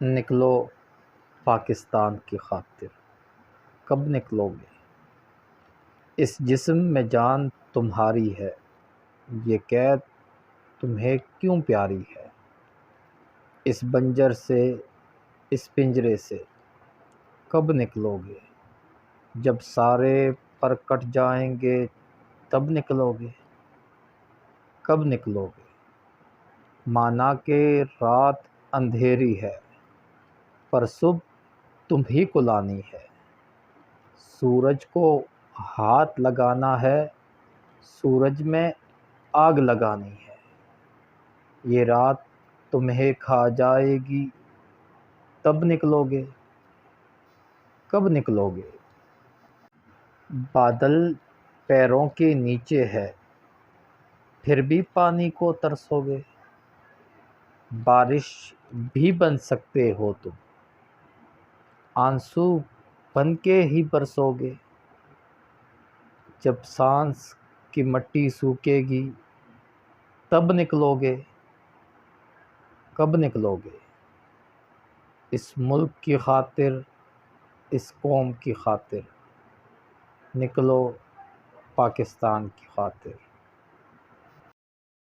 نکلو پاکستان کی خاطر، کب نکلو گے؟ اس جسم میں جان تمہاری ہے، یہ قید تمہیں کیوں پیاری ہے؟ اس بنجر سے، اس پنجرے سے کب نکلو گے؟ جب سارے پر کٹ جائیں گے تب نکلو گے؟ کب نکلو گے؟ مانا کہ رات اندھیری ہے پر صبح تمہیں کو لانی ہے، سورج کو ہاتھ لگانا ہے، سورج میں آگ لگانی ہے، یہ رات تمہیں کھا جائے گی تب نکلو گے؟ کب نکلو گے؟ بادل پیروں کے نیچے ہے پھر بھی پانی کو ترسو گے؟ بارش بھی بن سکتے ہو تم، آنسو بن کے ہی برسو گے؟ جب سانس کی مٹی سوکھے گی تب نکلو گے؟ کب نکلو گے؟ اس ملک کی خاطر، اس قوم کی خاطر، نکلو پاکستان کی خاطر۔